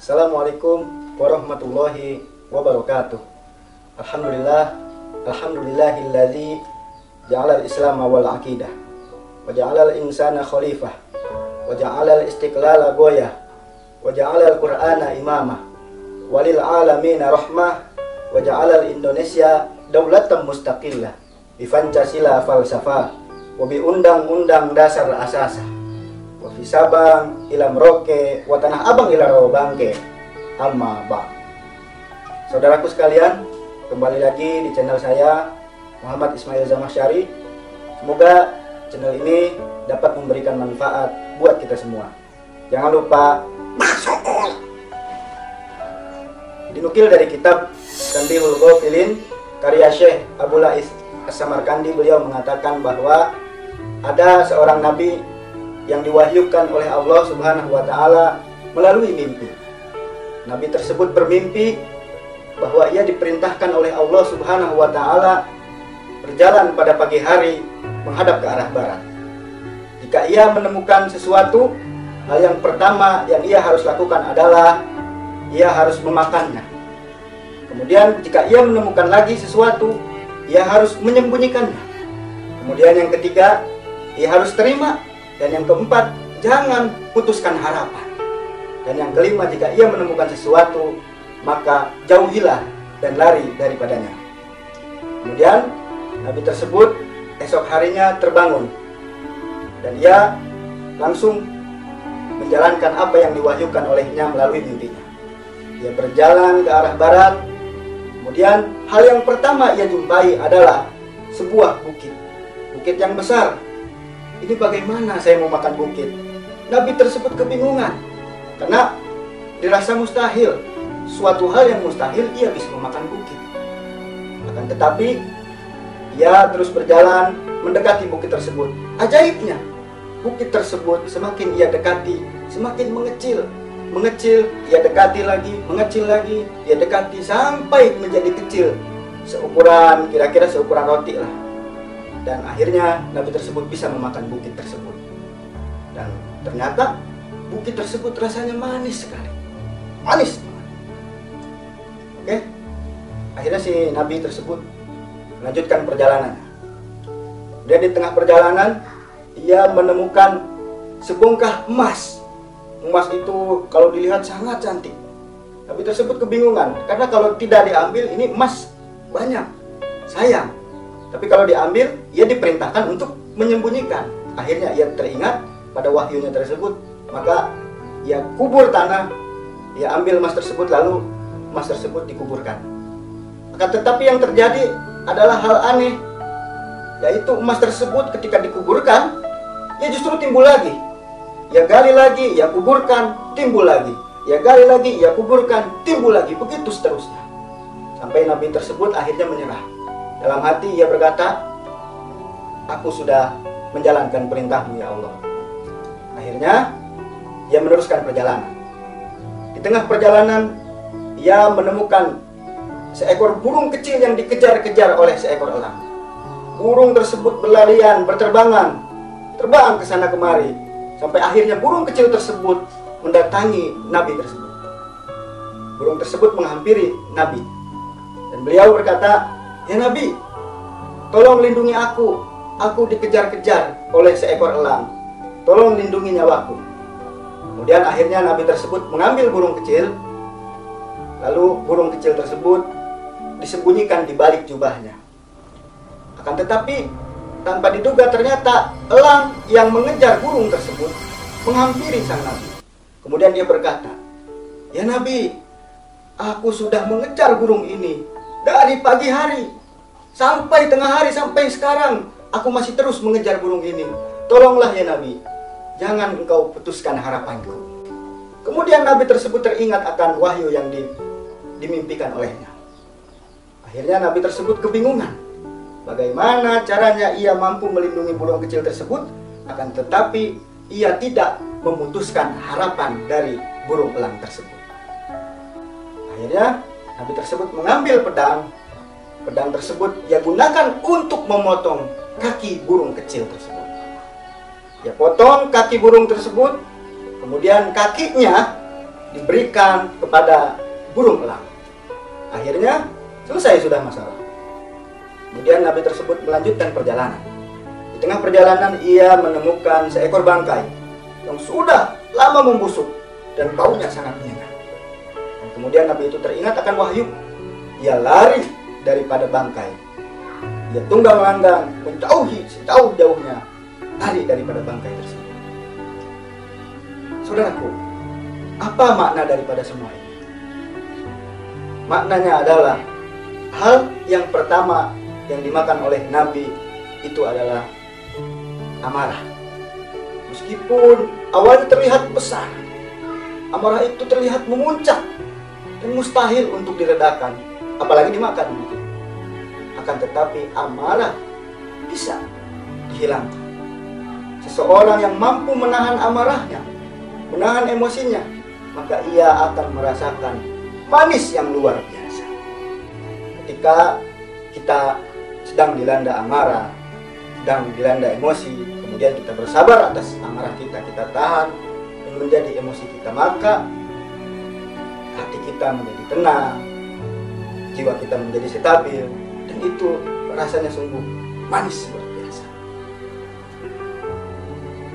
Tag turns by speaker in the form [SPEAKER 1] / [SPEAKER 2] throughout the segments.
[SPEAKER 1] Assalamualaikum warahmatullahi wabarakatuh. Alhamdulillahilladzi ja'alal islam wal aqidah wa ja'alal insana khalifah wa ja'alal istiqlala goyah wa ja'alal qur'ana imamah walil alamina rahmah wa ja'alal Indonesia daulatan mustaqillah bi Pancasila falsafah wa bi undang-undang dasar asasah wa fi Sabang ila Merauke wa Tanah Abang ila Rawabangke amma ba'd. Saudaraku sekalian, kembali lagi di channel saya Muhammad Ismail Zamakhsyari. Semoga channel ini dapat memberikan manfaat buat kita semua. Jangan lupa dinukil dari kitab Tanbihul Ghafilin karya Syekh Abu Lais As-Samarkandi. Beliau mengatakan bahwa ada seorang nabi yang diwahyukan oleh Allah Subhanahu wa taala melalui mimpi. Nabi tersebut bermimpi bahwa ia diperintahkan oleh Allah Subhanahu wa taala berjalan pada pagi hari menghadap ke arah barat. Jika ia menemukan sesuatu, hal yang pertama yang ia harus lakukan adalah ia harus memakannya. Kemudian jika ia menemukan lagi sesuatu, ia harus menyembunyikannya. Kemudian yang ketiga, ia harus terima. Dan yang keempat, jangan putuskan harapan. Dan yang kelima, jika ia menemukan sesuatu, maka jauhilah dan lari daripadanya. Kemudian Nabi tersebut esok harinya terbangun dan ia langsung menjalankan apa yang diwahyukan olehnya melalui mimpinya. Ia berjalan ke arah barat. Kemudian hal yang pertama ia jumpai adalah sebuah bukit. Bukit yang besar. Ini bagaimana saya mau makan bukit? Nabi tersebut kebingungan karena dirasa mustahil. Suatu hal yang mustahil ia bisa memakan bukit. Akan tetapi ia terus berjalan mendekati bukit tersebut. Ajaibnya, bukit tersebut semakin ia dekati, semakin mengecil. Mengecil, ia dekati lagi, mengecil lagi, ia dekati sampai menjadi kecil. Seukuran, kira-kira seukuran roti lah. Dan akhirnya Nabi tersebut bisa memakan bukit tersebut. Dan ternyata bukit tersebut rasanya manis sekali. Manis. Oke. Akhirnya si Nabi tersebut melanjutkan perjalanannya. Dan di tengah perjalanan ia menemukan sebongkah emas. Emas itu kalau dilihat sangat cantik. Nabi tersebut kebingungan karena kalau tidak diambil ini emas banyak. Sayang. Tapi kalau diambil, ia diperintahkan untuk menyembunyikan. Akhirnya ia teringat pada wahyunya tersebut, maka ia kubur tanah, ia ambil emas tersebut, lalu emas tersebut dikuburkan. Akan tetapi yang terjadi adalah hal aneh, yaitu emas tersebut ketika dikuburkan, ia justru timbul lagi. Ia gali lagi, ia kuburkan, timbul lagi. Ia gali lagi, ia kuburkan, timbul lagi. Begitu seterusnya. Sampai Nabi tersebut akhirnya menyerah. Dalam hati ia berkata, aku sudah menjalankan perintahmu ya Allah. Akhirnya ia meneruskan perjalanan. Di tengah perjalanan ia menemukan seekor burung kecil yang dikejar-kejar oleh seekor elang. Burung tersebut berlarian, berterbangan, terbang ke sana kemari, sampai akhirnya burung kecil tersebut mendatangi Nabi tersebut. Burung tersebut menghampiri Nabi dan beliau berkata, ya Nabi, tolong lindungi aku. Aku dikejar-kejar oleh seekor elang. Tolong lindungi nyawaku. Kemudian akhirnya Nabi tersebut mengambil burung kecil. Lalu burung kecil tersebut disembunyikan di balik jubahnya. Akan tetapi tanpa diduga ternyata elang yang mengejar burung tersebut menghampiri sang Nabi. Kemudian dia berkata, ya Nabi, aku sudah mengejar burung ini dari pagi hari sampai tengah hari sampai sekarang aku masih terus mengejar burung ini. Tolonglah ya Nabi, jangan engkau putuskan harapanku. Kemudian Nabi tersebut teringat akan wahyu yang dimimpikan olehnya. Akhirnya Nabi tersebut kebingungan. Bagaimana caranya ia mampu melindungi burung kecil tersebut, akan tetapi ia tidak memutuskan harapan dari burung elang tersebut. Akhirnya Nabi tersebut mengambil pedang. Pedang tersebut ia gunakan untuk memotong kaki burung kecil tersebut. Dia potong kaki burung tersebut, kemudian kakinya diberikan kepada burung elang. Akhirnya selesai sudah masalah. Kemudian Nabi tersebut melanjutkan perjalanan. Di tengah perjalanan ia menemukan seekor bangkai yang sudah lama membusuk dan baunya sangat menyengat. Dan kemudian Nabi itu teringat akan wahyu. Ia lari daripada bangkai. Ia tunggang langgang menjauhi sejauh-jauhnya, lari daripada bangkai tersebut. Saudaraku, apa makna daripada semua ini? Maknanya adalah hal yang pertama yang dimakan oleh Nabi itu adalah amarah. Meskipun awalnya terlihat besar, amarah itu terlihat memuncak dan mustahil untuk diredakan, apalagi dimakan. Akan tetapi amarah bisa dihilangkan. Seseorang yang mampu menahan amarahnya, menahan emosinya, maka ia akan merasakan manis yang luar biasa. Ketika kita sedang dilanda amarah, sedang dilanda emosi, kemudian kita bersabar atas amarah kita tahan dan menjadi emosi kita, maka hati kita menjadi tenang, jiwa kita menjadi stabil, dan itu rasanya sungguh manis luar biasa.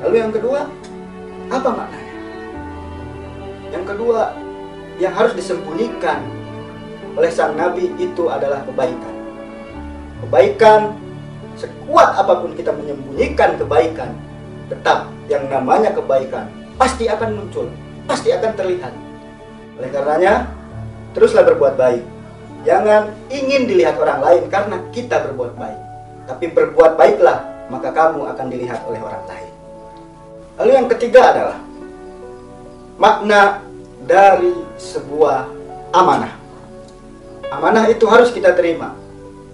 [SPEAKER 1] Lalu yang kedua, apa maknanya? Yang kedua, yang harus disembunyikan oleh sang Nabi itu adalah kebaikan. Kebaikan, sekuat apapun kita menyembunyikan kebaikan, tetap yang namanya kebaikan pasti akan muncul, pasti akan terlihat. Oleh karenanya, teruslah berbuat baik. Jangan ingin dilihat orang lain karena kita berbuat baik, tapi berbuat baiklah, maka kamu akan dilihat oleh orang lain. Lalu yang ketiga adalah makna dari sebuah amanah. Amanah itu harus kita terima.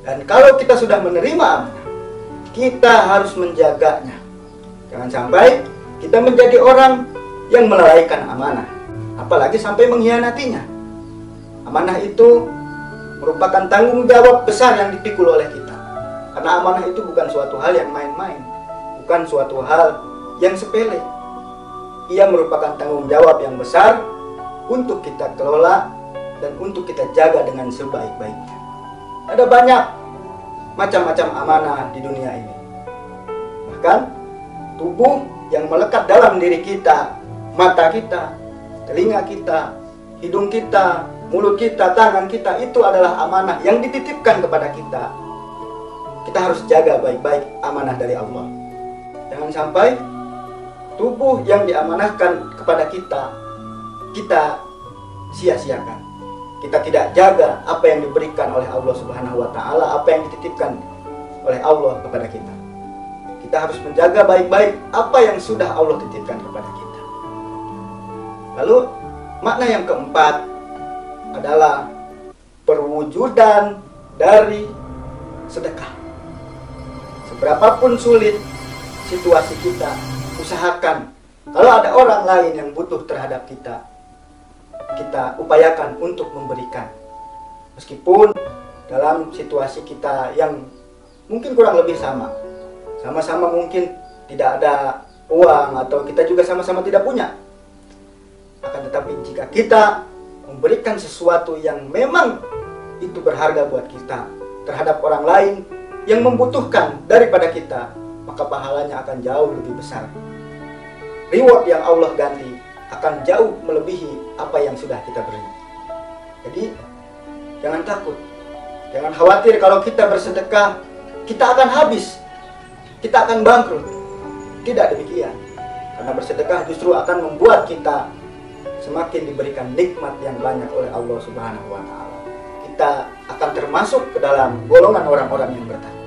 [SPEAKER 1] Dan kalau kita sudah menerima amanah, kita harus menjaganya. Jangan sampai kita menjadi orang yang melalaikan amanah, apalagi sampai mengkhianatinya. Amanah itu merupakan tanggung jawab besar yang dipikul oleh kita. Karena amanah itu bukan suatu hal yang main-main, bukan suatu hal yang sepele. Ia merupakan tanggung jawab yang besar untuk kita kelola dan untuk kita jaga dengan sebaik-baiknya. Ada banyak macam-macam amanah di dunia ini. Bahkan tubuh yang melekat dalam diri kita, mata kita, telinga kita, hidung kita, mulut kita, tangan kita, itu adalah amanah yang dititipkan kepada kita. Kita harus jaga baik-baik amanah dari Allah. Jangan sampai tubuh yang diamanahkan kepada kita, kita sia-siakan. Kita tidak jaga apa yang diberikan oleh Allah Subhanahu wa Ta'ala, apa yang dititipkan oleh Allah kepada kita. Kita harus menjaga baik-baik apa yang sudah Allah titipkan kepada kita. Lalu makna yang keempat adalah perwujudan dari sedekah. Seberapapun sulit situasi kita, usahakan kalau ada orang lain yang butuh terhadap kita, kita upayakan untuk memberikan. Meskipun dalam situasi kita yang mungkin kurang lebih sama-sama mungkin tidak ada uang, atau kita juga sama-sama tidak punya. Akan tetapi jika kita memberikan sesuatu yang memang itu berharga buat kita terhadap orang lain yang membutuhkan daripada kita, maka pahalanya akan jauh lebih besar. Reward yang Allah ganti akan jauh melebihi apa yang sudah kita beri. Jadi jangan takut, jangan khawatir kalau kita bersedekah kita akan habis, kita akan bangkrut. Tidak demikian. Karena bersedekah justru akan membuat kita semakin diberikan nikmat yang banyak oleh Allah Subhanahu wa Ta'ala. Kita akan termasuk ke dalam golongan orang-orang yang bertakwa.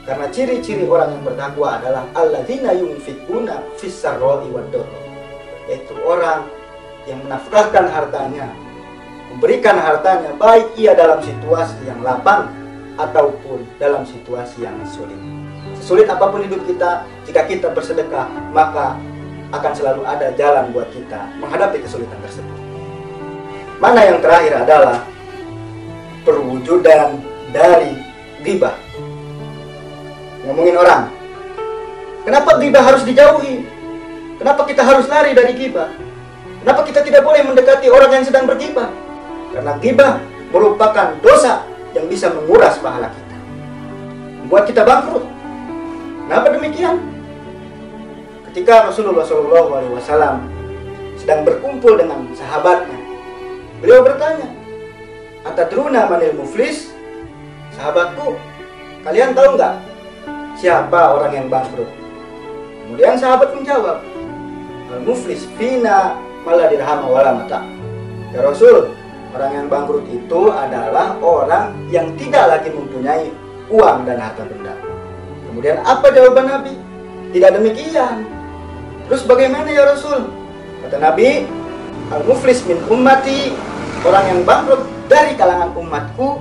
[SPEAKER 1] Karena ciri-ciri orang yang bertakwa adalah alladzina yunfikuna fis-sarra'i wad-dharra, yaitu orang yang menafkahkan hartanya, memberikan hartanya, baik ia dalam situasi yang lapang ataupun dalam situasi yang sulit. Sesulit apapun hidup kita, jika kita bersedekah, maka akan selalu ada jalan buat kita menghadapi kesulitan tersebut. Mana yang terakhir adalah perwujudan dari ghibah. Ngomongin orang, kenapa ghibah harus dijauhi? Kenapa kita harus lari dari ghibah? Kenapa kita tidak boleh mendekati orang yang sedang bergibah? Karena gibah merupakan dosa yang bisa menguras pahala kita, membuat kita bangkrut. Kenapa demikian? Ketika Rasulullah SAW sedang berkumpul dengan sahabatnya, beliau bertanya, "Atadruna manil muflis?" Sahabatku, kalian tahu nggak siapa orang yang bangkrut? Kemudian sahabat menjawab, "Al-muflis fina mala dirham wala mata." Ya Rasul, orang yang bangkrut itu adalah orang yang tidak lagi mempunyai uang dan harta benda. Kemudian apa jawaban Nabi? Tidak demikian. Terus bagaimana ya Rasul? Kata Nabi, "Al-muflis min ummati," orang yang bangkrut dari kalangan umatku,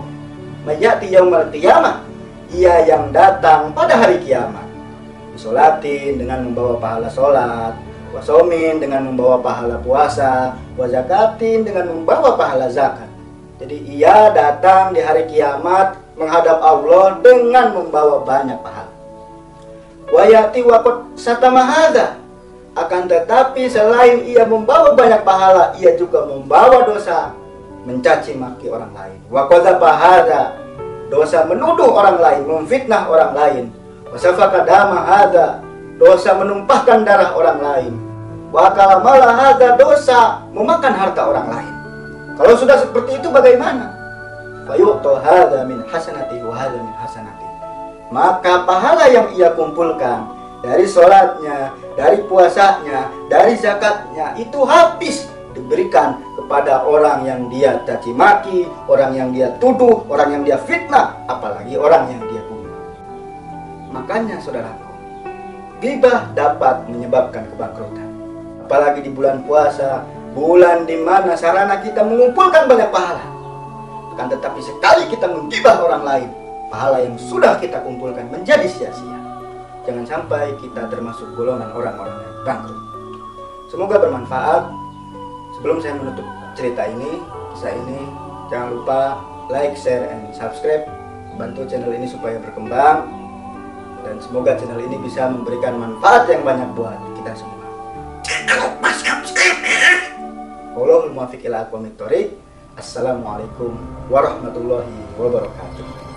[SPEAKER 1] "mayati yaumal qiyamah," ia yang datang pada hari kiamat. Disolatin dengan membawa pahala sholat, wasomin dengan membawa pahala puasa, wazakatin dengan membawa pahala zakat. Jadi ia datang di hari kiamat menghadap Allah dengan membawa banyak pahala. Wayati waqad satamahada, akan tetapi selain ia membawa banyak pahala, ia juga membawa dosa mencaci maki orang lain. Waqadzabahada, dosa menuduh orang lain, memfitnah orang lain. Wasafaka damahada, dosa menumpahkan darah orang lain. Wa kalamala hadza, dosa memakan harta orang lain. Kalau sudah seperti itu bagaimana? Fayu'ta hadza min hasanati wa hadza min hasanati. Maka pahala yang ia kumpulkan dari sholatnya, dari puasanya, dari zakatnya itu habis diberikan kepada orang yang dia caci maki, orang yang dia tuduh, orang yang dia fitnah, apalagi orang yang dia bunuh. Makanya saudaraku, ghibah dapat menyebabkan kebangkrutan. Apalagi di bulan puasa, bulan di mana sarana kita mengumpulkan banyak pahala. Akan tetapi sekali kita menggibah orang lain, pahala yang sudah kita kumpulkan menjadi sia-sia. Jangan sampai kita termasuk golongan orang-orang yang bangkrut. Semoga bermanfaat. Sebelum saya menutup cerita ini, kisah ini, jangan lupa like, share, and subscribe. Bantu channel ini supaya berkembang. Dan semoga channel ini bisa memberikan manfaat yang banyak buat kita semua. Wallahul muwaffiq ila aqwamit thoriq. Assalamualaikum warahmatullahi wabarakatuh.